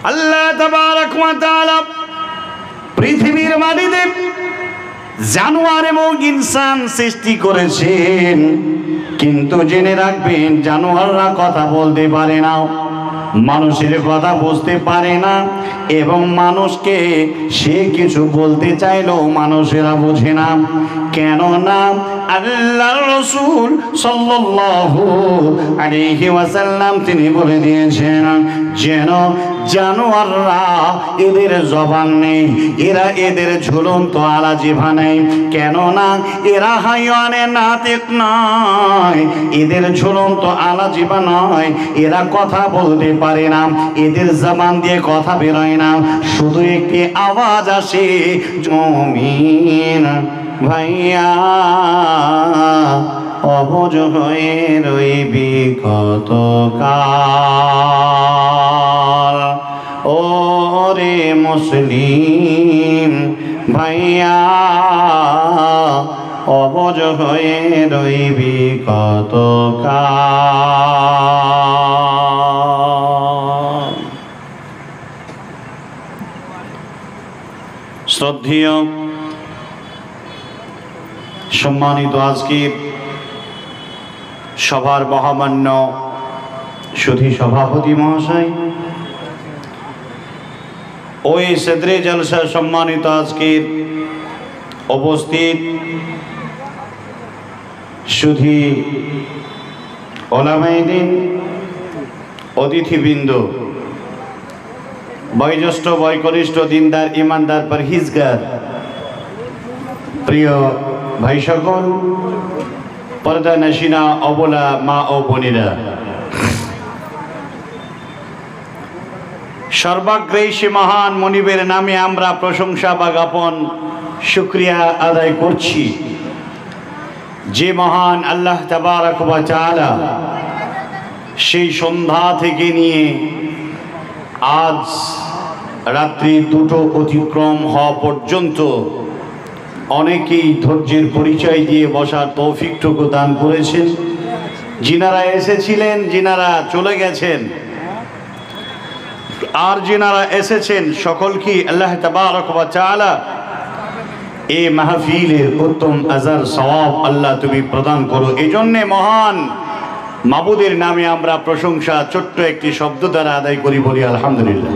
আল্লাহ তাবারক ওয়া তাআলা পৃথিবীর মাটিতে জানোয়ার এবং ইনসান সৃষ্টি করেছেন, কিন্তু জেনে রাখবেন জানোয়াররা কথা বলতে পারে না, মানুষের কথা বুঝতে পারে না, এবং মানুষকে সে কিছু বলতে চাইলেও মানুষেরা বোঝে না। কেননা আল্লাহর রাসূল সাল্লাল্লাহু আলাইহি ওয়াসাল্লাম তিনি বলে দিয়েছেন যেন জানোয়াররা এদের জবান নেই, এরা এদের ঝুলন্ত আলা জিহ্বা নেই, কেননা এরা হাইওয়ানে নাতিক নয়, এদের ঝুলন্ত আলা জিহ্বা নয়, এরা কথা বলতে পারে না, এদের জবান দিয়ে কথা বেরোয় না, শুধু একটি আওয়াজ আসে, জমিন ভাইয়া অবুঝ হয়ে রইবি কতকাল, ও রে মুসলিম ভাইয়া অবুঝ হয়ে রইবি কতকাল। শ্রদ্ধেয় সম্মানিত আজকের সভার মহামান্য সুধী সভাপতি মহাশয়, ওই সদরে জলসা সম্মানিত আজকের উপস্থিত সুধী ওলামায়ে দ্বীন, অতিথিবৃন্দ, বয়োজ্যেষ্ঠ বয়কনিষ্ঠ দিনদার ইমানদার পরহেজগার প্রিয় ভাই সকল, পর্দা নশিনা অবলা মা ও বোনেরা, সর্বাগ্রেসী মহান মনিবের নামে আমরা প্রশংসা বা জ্ঞাপন শুকরিয়া আদায় করছি, যে মহান আল্লাহ তাবারক ওয়া তাআলা সেই সন্ধ্যা থেকে নিয়ে আজ রাত্রি 2টো অতিক্রম হওয়া পর্যন্ত অনেকেই ধৈর্যের পরিচয় দিয়ে বসার তৌফিকটুকু দান করেছেন, যিনারা এসেছিলেন, যিনারা চলে গেছেন, আর যিনারা এসেছেন সকলকে আল্লাহ তাবারক ওয়া তাআলা এই মাহফিলের উত্তম আজর সওয়াব আল্লাহ তুমি প্রদান করো। এজন্য মহান মাবুদের নামে আমরা প্রশংসা ছোট্ট একটি শব্দ দ্বারা আদায় করি, বলি আলহামদুলিল্লাহ।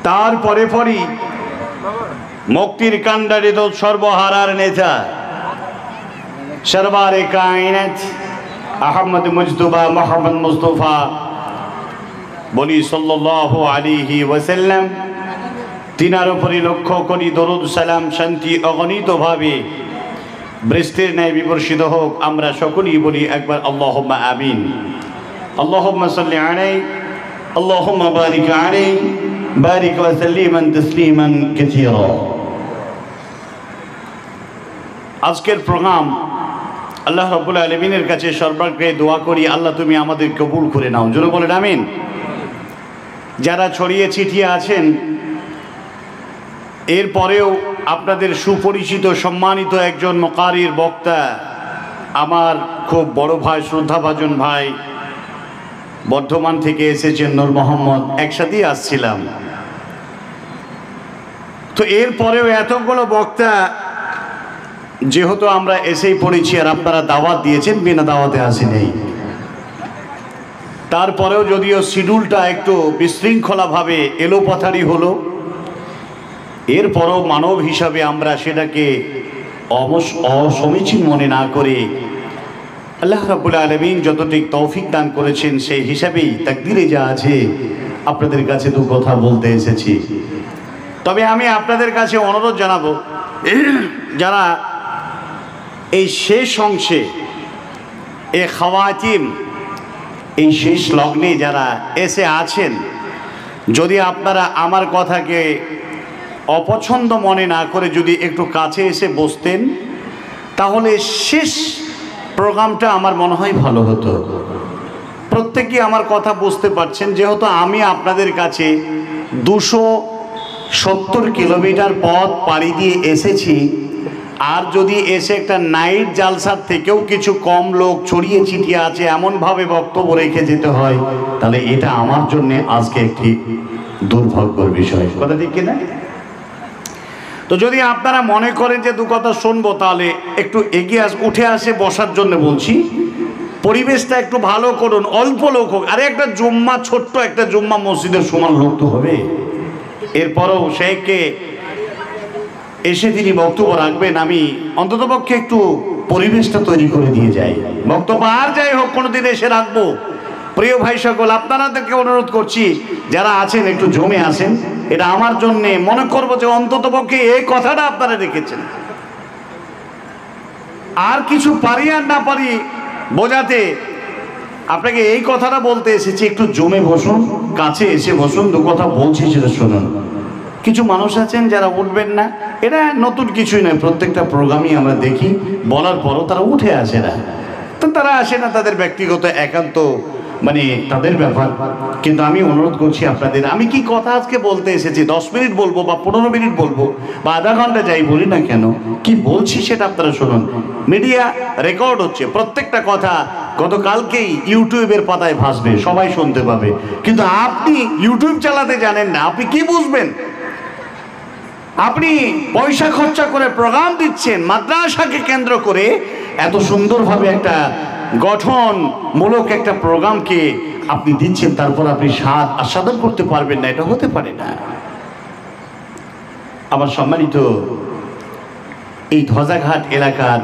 তারপরে পরই মুক্তির কান্ডারি দোল সর্বহারার নেতা সরবারে কায়নাত আহমদ মুজতবা মোহাম্মদ মুস্তফা বলি সাল্লাল্লাহু আলাইহি ওয়াসাল্লাম, তিনার উপরে লক্ষ্য করি দরুদ সালাম শান্তি অগণিতভাবে বৃষ্টির ন্যায় বিবর্ষিত হোক। আমরা সকলেই বলি একবার আল্লাহুম্মা আমিন। আল্লাহুম্মা সাল্লি আলাইহি আল্লাহুম্মা বারিক আলাইহি বারিক ওয়া সাল্লিমান তাসলিমান কাসীরা। আজকের প্রোগ্রাম আল্লাহ রাব্বুল আলামিনের কাছে সর্বাগ্রে দোয়া করি, আল্লাহ তুমি আমাদের কবুল করে নাও, জোরে বলেন আমিন। যারা ছড়িয়ে ছিটিয়ে আছেন, এরপরেও আপনাদের সুপরিচিত সম্মানিত একজন মুকারির বক্তা, আমার খুব বড় ভাই, শ্রদ্ধাভাজন ভাই, বর্ধমান থেকে এসেছেন নূর মোহাম্মদ, একসাথেই আসছিলাম। তো এরপরেও এতগুলো বক্তা যেহেতু আমরা এসেই পড়েছি, আর আপনারা দাওয়াত দিয়েছেন, বিনা দাওয়াতে আসেনি, তারপরেও যদিও শিডিউলটা একটু বিশৃঙ্খলাভাবে এলোপাথারি হলো, এরপরও মানব হিসাবে আমরা সেটাকে অসমীচীন মনে না করে আল্লাহ রাব্বুল আলামিন যতটুকু তৌফিক দান করেছেন সেই হিসাবেই তাকদীরে যা আছে আপনাদের কাছে দু কথা বলতে এসেছি। তবে আমি আপনাদের কাছে অনুরোধ জানাবো, যারা এই শেষ অংশে এ খাওয়াতিম, এই শেষ লগ্নে যারা এসে আছেন, যদি আপনারা আমার কথাকে অপছন্দ মনে না করে যদি একটু কাছে এসে বসতেন, তাহলে শেষ প্রোগ্রামটা আমার মনে হয় ভালো হতো। প্রত্যেকেই আমার কথা বুঝতে পারছেন, যেহেতু আমি আপনাদের কাছে 270 কিলোমিটার পথ পাড়ি দিয়ে এসেছি, আর যদি এসে একটা নাইট জালসার থেকেও কিছু কম লোক ছড়িয়ে ছিটিয়ে আছে এমনভাবে বক্তব্য রেখে যেতে হয়, তাহলে এটা আমার জন্য আজকে একটি দুর্ভাগ্যের বিষয়। কথা ঠিক কিনা? তো যদি আপনারা মনে করেন যে দু কথা শুনবো, তাহলে একটু এগিয়ে উঠে আসে বসার জন্য বলছি। পরিবেশটা একটু ভালো করুন, অল্প লোক হোক। আরে একটা জুম্মা, ছোট্ট একটা জুম্মা মসজিদের সমান লোক তো হবে। এরপরও শেখকে এসে তিনি বক্তব্য রাখবেন, আমি অন্ততপক্ষে একটু পরিবেশটা তৈরি করে দিয়ে যাই। বক্তব্য আর যাই হোক কোনোদিন এসে রাখবো। প্রিয় ভাই সকল, আপনাদেরকে অনুরোধ করছি যারা আছেন একটু জমে আসেন। এটা আমার জন্যে মনে করবো যে অন্ততপক্ষে এই কথাটা আপনারা রেখেছেন। আর কিছু পারি আর না পারি বোঝাতে, আপনাকে এই কথাটা বলতে এসেছি, একটু জমে বসুন, কাছে এসে বসুন, দু কথা বলছি সেটা শুনুন। কিছু মানুষ আছেন যারা উঠবেন না, এটা নতুন কিছুই নয়, প্রত্যেকটা প্রোগ্রামই আমরা দেখি, বলার পরও তারা উঠে আসে না। তো তারা আসে না, তাদের ব্যক্তিগত একান্ত মানে তাদের ব্যাপার। কিন্তু আমি অনুরোধ করছি আপনাদের, আমি কি কথা আজকে বলতে এসেছি, 10 মিনিট বলবো বা 15 মিনিট বলবো বা আধা ঘন্টা যাই বলি না কেন, কি বলছি সেটা আপনারা শুনুন। মিডিয়া রেকর্ড হচ্ছে, প্রত্যেকটা কথা গতকালকেই ইউটিউবের পাতায় ভাসবে, সবাই শুনতে পাবে। কিন্তু আপনি ইউটিউব চালাতে জানেন না, আপনি কি বুঝবেন? আপনি পয়সা খরচা করে প্রোগ্রাম দিচ্ছেন, মাদ্রাসাকে কেন্দ্র করে এত সুন্দরভাবে একটা গঠনমূলক একটা প্রোগ্রামকে আপনি দিচ্ছেন, তারপর আপনি স্বাদ আস্বাদন করতে পারবেন না, এটা হতে পারে না। আমার সম্মানিত এই ধ্বজাঘাট এলাকার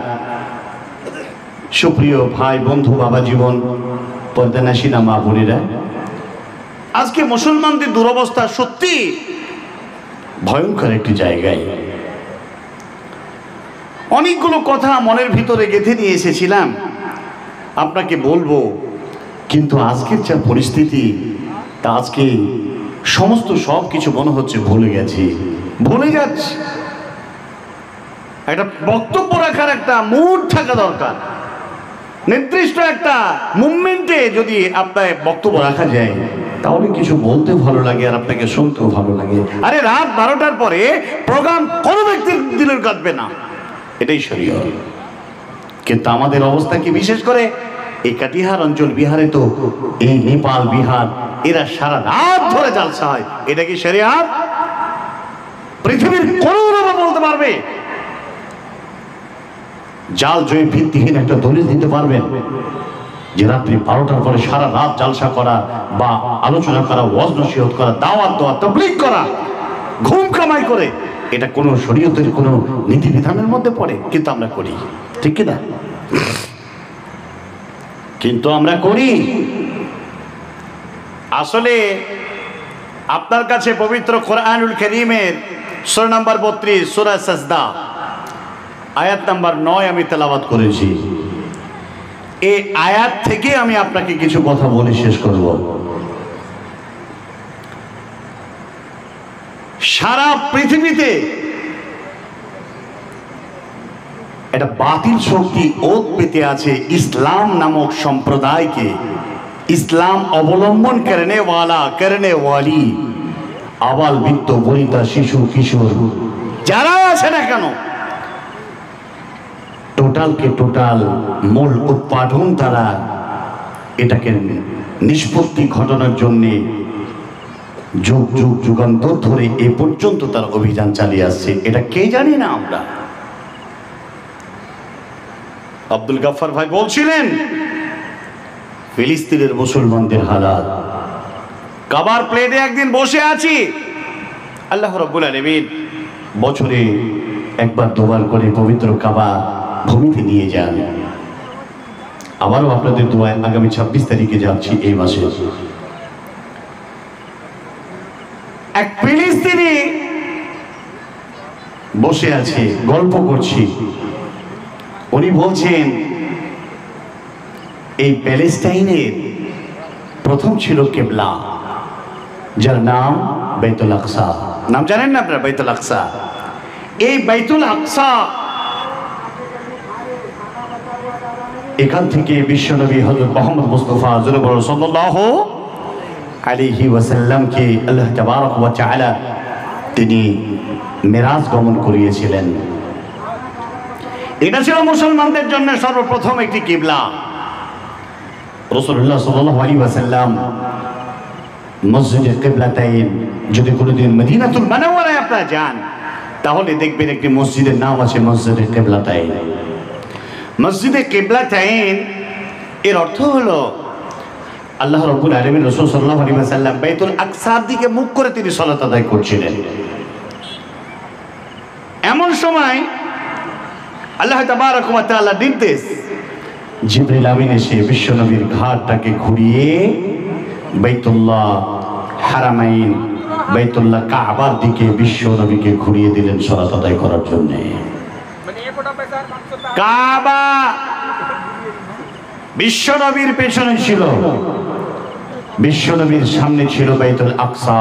সুপ্রিয় ভাই বন্ধু বাবা জীবন পর্দানাসীনা মা বোনেরা, আজকে মুসলমানদের দুরবস্থা সত্যি ভয়ঙ্কর একটি জায়গায়। অনেকগুলো কথা মনের ভিতরে গেঁথে নিয়ে এসেছিলাম, আপনাকে বলবো, কিন্তু আজকের যা পরিস্থিতি, তা আজকে সমস্ত সব কিছু মনে হচ্ছে ভুলে গেছি, ভুলে যাচ্ছি। একটা বক্তব্য রাখার একটা মুড থাকা দরকার, নির্দিষ্ট একটা মুভমেন্টে যদি আপনার বক্তব্য রাখা যায় তাহলে কিছু বলতে ভালো লাগে আর আপনাকে শুনতেও ভালো লাগে। আরে রাত 12টার পরে প্রোগ্রাম কোনো ব্যক্তির দিলের কাটবে না, এটাই শরীয়ত। কিন্তু আমাদের অবস্থা কি, বিশেষ করে এই কাটিহার অঞ্চল, বিহারে তো এই নেপাল বিহার, এরা সারা রাত ধরে জালসা হয়। এটা কি শরীয়ত? পৃথিবীর কোন উলামা বলতে পারবে, জাল জয়ী ভিত্তিহীন একটা দলিল দিতে পারবেন যে রাত্রি 12টার পরে সারা রাত জালসা করা বা আলোচনা করা, ওয়াজ নসিহত করা, দাওয়াত দেওয়া, তাবলীগ করা, ঘুম কামাই করে, এটা কোনো শরীয়তের কোনো নীতিবিধানের মধ্যে পড়ে? কিন্তু আমরা করি, ঠিক কিনা? কিন্তু আমরা করি। আসলে আপনার কাছে পবিত্র কোরআনুল কারীমের সূরা নাম্বার 32 সূরা সাজদা আয়াত নাম্বার 9 আমি তেলাওয়াত করেছি। এই আয়াত থেকে আমি আপনাকে কিছু কথা বলে শেষ করব। সারা পৃথিবীতে একটা বাতিল শক্তি ওত পেতে আছে ইসলাম নামক সম্প্রদায়কে, ইসলাম অবলম্বন করনে ওয়ালি আবাল বৃদ্ধ বনিতা শিশু কিশোর যারা আছে না কেন, টোটালকে টোটাল মূল উৎপাদন তারা এটাকে নিষ্পত্তি ঘটানোর জন্যে যুগ যুগ যুগান্তর ধরে এ পর্যন্ত তার অভিযান চালিয়ে আসছে। এটা কে জানি না আমরা। আব্দুল গাফফার ভাই বলছিলেন ফিলিস্তিনের মুসলমানদের হালাত। কাবার প্লেটে একদিন বসে আছি, আল্লাহ রাব্বুল আলামিন বছরে একবার দুবার করে পবিত্র কাবা ভূমিতে নিয়ে যান। আবারও আপনাদের দোয়ায় আগামী 26 তারিখে যাচ্ছি এই মাসে। এক ফিলিস্তিনি বসে আছে, গল্প করছি। উনি বলছেন এই প্যালেস্টাইনের প্রথম ছিল কিবলা, যার নাম বাইতুল আকসা। নাম জানেন না আপনারা? বাইতুল আকসা। এই বাইতুল আকসা, এখান থেকে বিশ্বনবী হযরত মুহাম্মদ মুস্তাফা সাল্লাল্লাহু আলাইহি ওয়াসাল্লামকে আল্লাহ তাবারক ওয়া তাআলা তিনি মেরাজ গমন করিয়েছিলেন। এটা ছিল মুসলমানদের জন্য সর্বপ্রথম একটি কিবলা। রাসূলুল্লাহ সাল্লাল্লাহু আলাইহি ওয়াসাল্লাম মসজিদে কিবলাতাইন, যদি কোনোদিন মদিনাতুল মুনাওয়ারায় আপনারা যান তাহলে দেখবেন একটি মসজিদের নাম আছে মসজিদে কিবলাতাইন। মসজিদে কিবলাতাইন এর অর্থ হলো আল্লাহ রাব্বুল আলামিন রাসূল সাল্লাল্লাহু আলাইহি ওয়াসাল্লাম বাইতুল আকসার দিকে মুখ করে তিনি সালাত আদায় করছিলেন। এমন সময় আল্লাহ তাবারক ওয়া তাআলা নির্দেশ, জিবরিল আমিন এসে বিশ্বনবীর ঘাটটাকে ঘুরিয়ে বাইতুল্লাহ হারামাইন, বাইতুল্লাহ কাবার দিকে বিশ্বনবীকে ঘুরিয়ে দিলেন সালাত আদায় করার জন্য। কাবা বিশ্বনবীর পেছনে ছিল, বিশ্বনবীর সামনে ছিল বাইতুল আকসা।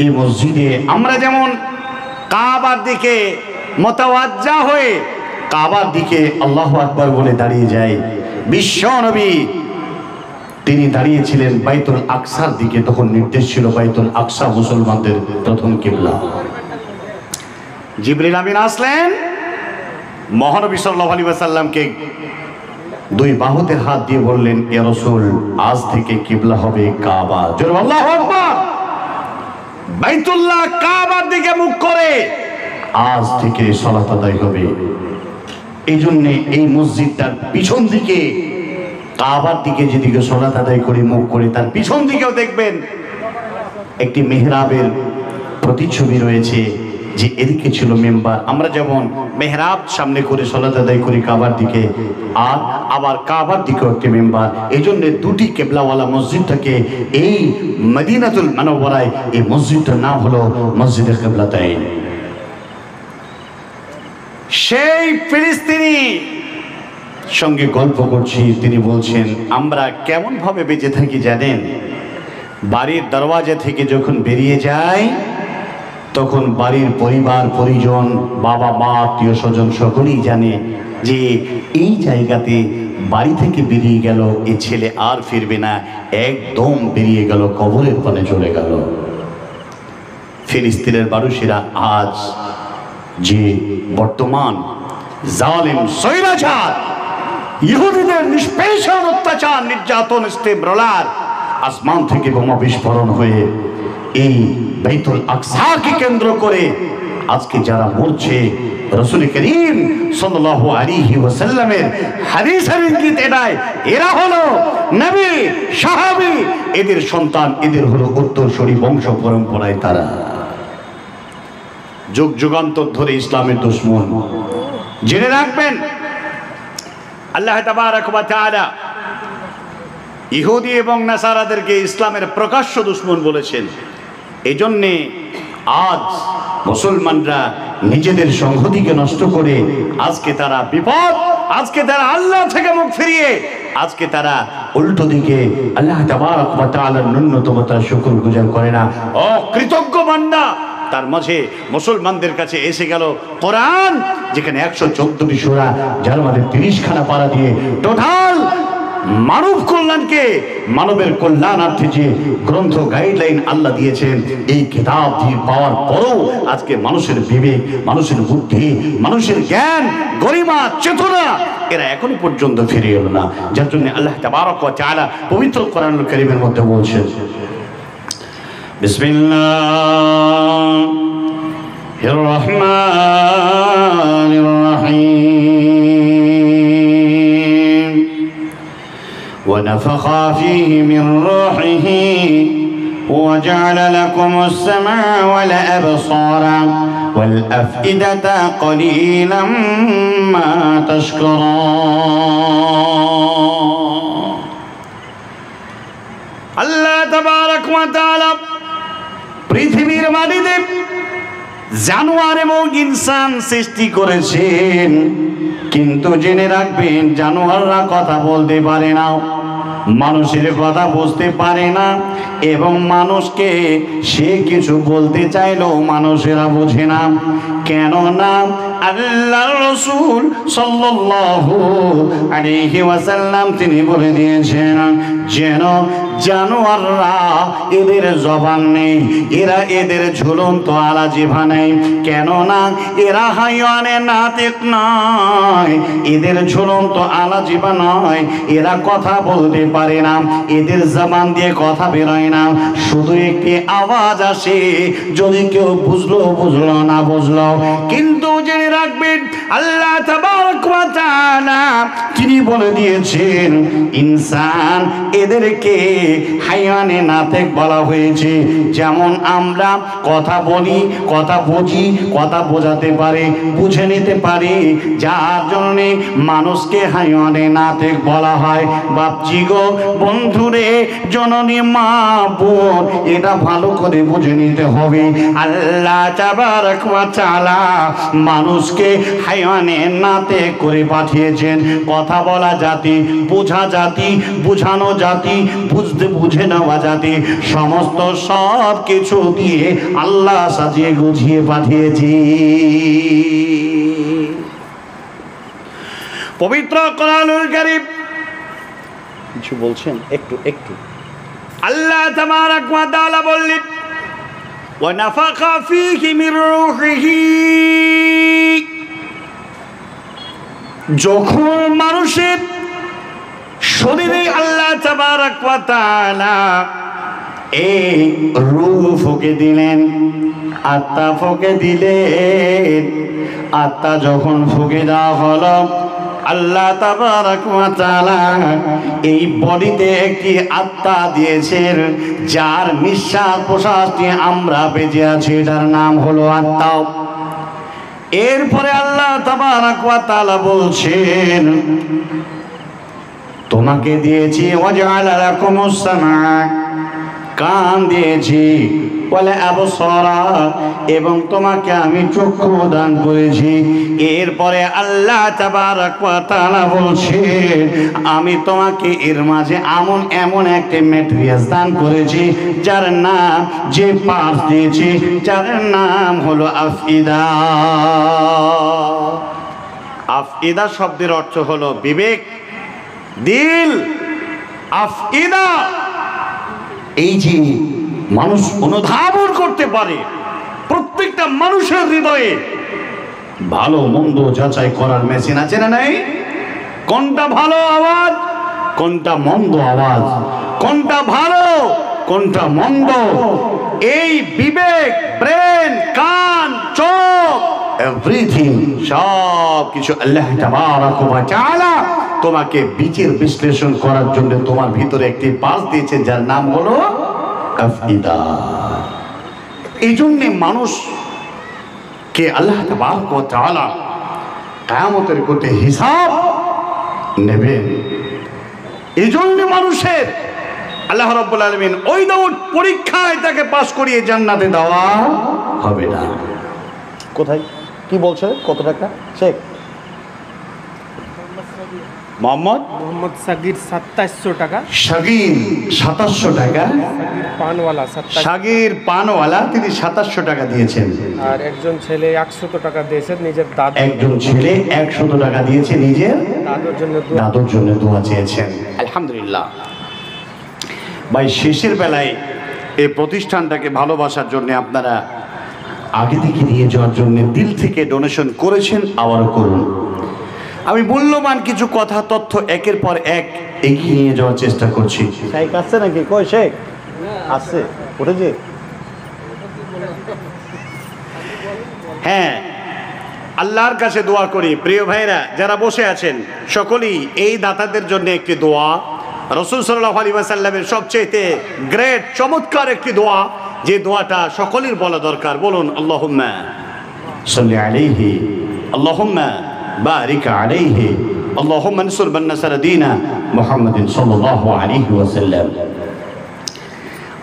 এই মসজিদে আমরা যেমন কাবার দিকে মুতাওয়াজ্জা হয়ে কাবার দিকে আল্লাহু আকবার বলে দাঁড়িয়ে যাই, বিশ্বনবী তিনি দাঁড়িয়েছিলেন বাইতুল আকসার দিকে। তখন নির্দেশ ছিল বাইতুল আকসা মুসলমানদের প্রথম কিবলা। জিবরিল আমিন আসলেন, মহানবী সাল্লাল্লাহু আলাইহি ওয়াসাল্লামকে দুই বাহুতে হাত দিয়ে বললেন, ইয়া রাসূল, আজ থেকে কিবলা হবে কাবা। জোরে আল্লাহু আকবার। বাইতুল্লাহ কাবার দিকে মুখ করে আজ থেকে সালাত আদায় হবে। এই জন্য এই মসজিদটার পিছন দিকে, কাবার দিকে যেদিকে সালাত আদায় করে মুখ করে, তার পিছন দিকেও দেখবেন একটি মেহরাবের প্রতিচ্ছবি রয়েছে, যে এদিকে ছিল মেম্বার। আমরা যেমন মেহরাব সামনে করে সালাত আদায় করি কাবার দিকে, আর আবার কাবার দিকেও একটি মেম্বার। এই জন্য দুটি কেবলাওয়ালা মসজিদটাকে এই মদিনাতুল মুনাওয়ারায় এই মসজিদটার নাম হলো মসজিদে কিবলাতাইন। সেই ফিলিস্তিনি সঙ্গে গল্প করছি, তিনি বলছেন, আমরা কেমন ভাবে বেঁচে থাকি জানেন? বাড়ির দরওয়াজা থেকে যখন বেরিয়ে যাই তখন বাড়ির পরিবার পরিজন, বাবা মা, আত্মীয় স্বজন সকলেই জানে যে এই জায়গাতে বাড়ি থেকে বেরিয়ে গেল এ ছেলে আর ফিরবে না, একদম বেরিয়ে গেল, কবরের পানে চলে গেল। ফিলিস্তিনের মানুষেরা আজ যে বর্তমান জালেম স্বৈরাচার ইহুদিদের নিষ্পেষণ অত্যাচার নির্যাতন ইস্তেমরলার আসমান থেকে বোমা বিস্ফোরণ হয়ে এই বাইতুল আকসাকে কেন্দ্র করে আজকে যারা মরছে, রাসূল করিম সাল্লাল্লাহু আলাইহি ওয়াসাল্লামের হাদিসের ইঙ্গিত এটাই, এরা হলো নবী, সাহাবী, এদের সন্তান, এদের হলো উত্তরসূরি বংশ পরম্পরায় তারা যুগ যুগান্তর ধরে ইসলামের দুশমন। জেনে রাখবেন, আল্লাহ তাবারক ওয়া তাআলা ইহুদি এবং নাসারাদেরকে ইসলামের প্রকাশ্য দুশমন বলেছেন। এই জন্যে আজ মুসলমানরা নিজেদের সংহতিকে নষ্ট করে আজকে তারা বিপদ, আজকে তারা আল্লাহ থেকে মুখ ফিরিয়ে আজকে তারা উল্টো দিকে আল্লাহ তাবারক ওয়া তাআলার ন্যূনতমতার শুকরগুজার করে না। অকৃতজ্ঞ বান্দা। তার মাঝে মুসলমানদের কাছে এসে গেল কোরআন, যেখানে 114টি সূরা, যার মধ্যে 30খানা পারা দিয়ে টোটাল মানব কল্যাণকে, মানবের কল্যাণার্থে যে গ্রন্থ গাইডলাইন আল্লাহ দিয়েছেন, এই কিতাব দিয়ে পাওয়ার পরও আজকে মানুষের বিবেক, মানুষের বুদ্ধি, মানুষের জ্ঞান, গরিমা, চেতনা এরা এখনো পর্যন্ত ফিরে এলো না। যার জন্য আল্লাহ তাবারক ওয়া তাআলা পবিত্র কোরআনুল কারীমের মধ্যে বলছেন, বিসমিল্লাহির রহমানির রহিম ونفخ فيه من روحه وجعل لكم السمع والأبصار والأفئدة قليلا ما تشكرون। আল্লাহ তাবারক ওয়া তাআলা পৃথিবীর মাটিতে জানোয়ার এবং ইনসান সৃষ্টি করেছেন, কিন্তু জেনে রাখবেন জানোয়াররা কথা বলতে পারে না, মানুষের কথা বুঝতে পারে না, এবং মানুষকে সে কিছু বলতে চাইলেও মানুষেরা বোঝে না। কেননা আল্লাহর রাসূল সাল্লাল্লাহু আলাইহি ওয়াসাল্লাম তিনি বলে দিয়েছেন, যেন জানোয়াররা এদের জবান নেই, এরা এদের ঝুলন্ত আলা জিভা নেই, কেননা এরা হাইওয়ানে নাতিক নয়, এদের ঝুলন্ত আলা জিভা নয়, এরা কথা বলতে পারে না, এদের জবান দিয়ে কথা বেরোয় না, শুধু একটি আওয়াজ আসে, যদি কেউ বুঝলো বুঝলো না বুঝলো। কিন্তু জেনে রাখবেন আল্লাহ তাবারক ওয়া তাআলা তিনি বলে দিয়েছেন ইনসান এদেরকে হাইওয়ানে নাতিক বলা হয়েছে। যেমন আমরা কথা বলি, কথা বুঝি, কথা বোঝাতে পারি, বুঝে নিতে পারি, যার জন্য মানুষকে হাইওয়ানে নাতিক বলা হয়। বাপজি গো, বন্ধুরে, জননী, মা, বোন, এটা ভালো করে বুঝে নিতে হবে। আল্লাহ তাবারক ওয়া তাআলা মানুষকে হাইওয়ানে নাতিক করে পাঠিয়েছেন। কথা বলা জাতি, বোঝা জাতি, বুঝানো জাতি, বুঝে নেওয়া জাতি, সমস্ত সব কিছু দিয়ে আল্লাহ সাজিয়ে গুছিয়ে পাঠিয়েছি। পবিত্র কোরআনুল কারীম কিছু বলছেন একটু আল্লাহ তাবারক ওয়া তাআলা বললেন ওয়া নাফাখা ফীহি মির রূহিহি, যখন মানুষের শরীরে আল্লাহ তাবারক ওয়া তাআলা এই রূহ ফুঁকে দিলেন, আত্মা ফুঁকে দিলেন, আত্মা যখন ফুঁকে দেওয়া হলো, আল্লাহ তাবারক ওয়া তাআলা এই বডিতে একটি আত্মা দিয়েছেন, যার নিঃশ্বাস প্রশ্বাস নিয়ে আমরা বেঁচে আছি, এটার নাম হলো আত্মা। এরপরে আল্লাহ তাবারক ওয়া তাআলা বলছেন তোমাকে দিয়েছি ওয়াজআলা লাকুমুস সামআ, কান দিয়েছি, ওয়াল আবসারা, এবং তোমাকে আমি চক্ষু দান করেছি। এরপরে আল্লাহ তাবারক ওয়া তাআলা বলছেন আমি তোমাকে এর মাঝে এমন একটা ম্যাটেরিয়াল দান করেছি, যার নাম, যে পার্টস দিয়েছি, যার নাম হলো আফইদা। আফইদা শব্দের অর্থ হলো বিবেক, দিল। আফইদা এই যে মানুষ অনুধাবন করতে পারে, প্রত্যেকটা মানুষের হৃদয়ে ভালো মন্দ যাচাই করার মেশিন আছে না নাই? কোনটা ভালো আওয়াজ, কোনটা মন্দ আওয়াজ, কোনটা ভালো, কোনটা মন্দ, এই বিবেক, ব্রেন, কান, চোখ, এভরিথিং, সব কিছু আল্লাহ তাবারক ওয়া তাআলা তোমাকে বিচার বিশ্লেষণ করার জন্য তোমার ভিতরে একটি পাস দিয়েছে, যার নাম হলো আফইদা। এই জন্য মানুষকে আল্লাহ তাবারক ওয়া তাআলা কিয়ামতের কোটে হিসাব নেবেন। এই জন্য মানুষের আল্লাহ রাব্বুল আলামিন ওই দাউদ পরীক্ষায় তাকে পাস করিয়ে জান্নাতে দেওয়া হবে না। কোথায় কি বলছে, কত টাকা? শেখ মোহাম্মদ সাগির 2700 টাকা, সাগির 2700 টাকা, সাগির পানওয়ালা তিনি 2700 টাকা দিয়েছেন। আর একজন ছেলে 100 টাকা দিয়েছেন নিজের দাদু, একজন ছেলে 100 টাকা দিয়েছে নিজের দাদুর জন্য দোয়া চেয়েছেন। আলহামদুলিল্লাহ ভাই, শেষের বেলায় এই প্রতিষ্ঠানটাকে ভালোবাসার জন্য আপনারা আগে থেকে নিয়ে যাওয়ার জন্য দিল থেকে ডোনেশন করেছেন, আবারও করুন। আমি মূল্যবান কিছু কথা তথ্য একের পর এক এগিয়ে নিয়ে যাওয়ার চেষ্টা করছি। শেখ আসছে নাকি? কই শেখ আসছে? উঠেছে? হ্যাঁ, আল্লাহর কাছে দোয়া করি প্রিয় ভাইরা যারা বসে আছেন সকলেই এই দাতাদের জন্য একটি দোয়া। রাসূল সাল্লাল্লাহু আলাইহি ওয়াসাল্লামের সবচেয়ে গ্রেট চমৎকার একটি দোয়া, যে দোয়াটা সকলের বলা দরকার। বলুন আল্লাহুম্মা সাল্লি আলাইহি, আল্লাহুম্মা বারিক আলাইহি, আল্লাহুম্মা আনসুর মান নাসারা দীনা মুহাম্মাদিন সাল্লাল্লাহু আলাইহি ওয়াসাল্লাম।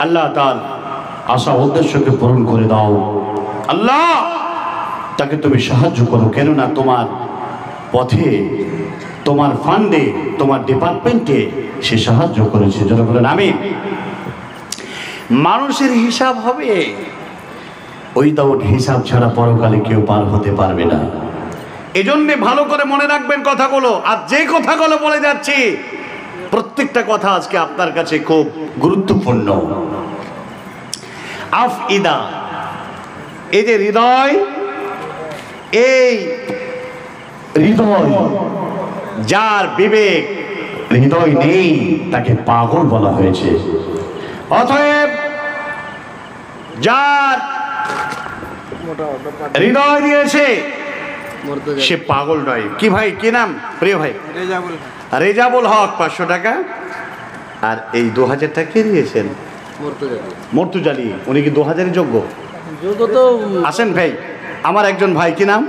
আল্লাহ তাআলা আশা উদ্দেশ্যকে পূরণ করে দাও। আল্লাহ তাকে তুমি সাহায্য করো, কেননা তোমার পথে, তোমার ফান্ডে, তোমার ডিপার্টমেন্টে সে সাহায্য করেছে। যারা বলেন আমিন। মানুষের হিসাব হবে, উইদাউট হিসাব ছাড়া পরকালে কেউ পার হতে পারবে না। এজন্য ভালো করে মনে রাখবেন কথাগুলো। আর যে কথাগুলো বলে যাচ্ছি প্রত্যেকটা কথা আজকে আপনার কাছে খুব গুরুত্বপূর্ণ। আফইদা, এই যে হৃদয়, এই হৃদয় যার বিবেক হৃদয় নেই তাকে পাগল বলা হয়েছে। অতএব যার হৃদয় দিয়েছে সে পাগল নয়। কি ভাই, কি নাম প্রিয় ভাই? রেজাবুল হক 500 টাকা। আর এই 2000 টাকা কে দিয়েছেন? মর্তুজালি। উনি কি 2000 যোগ্য? আসেন ভাই, আমার একজন ভাই, কি নাম?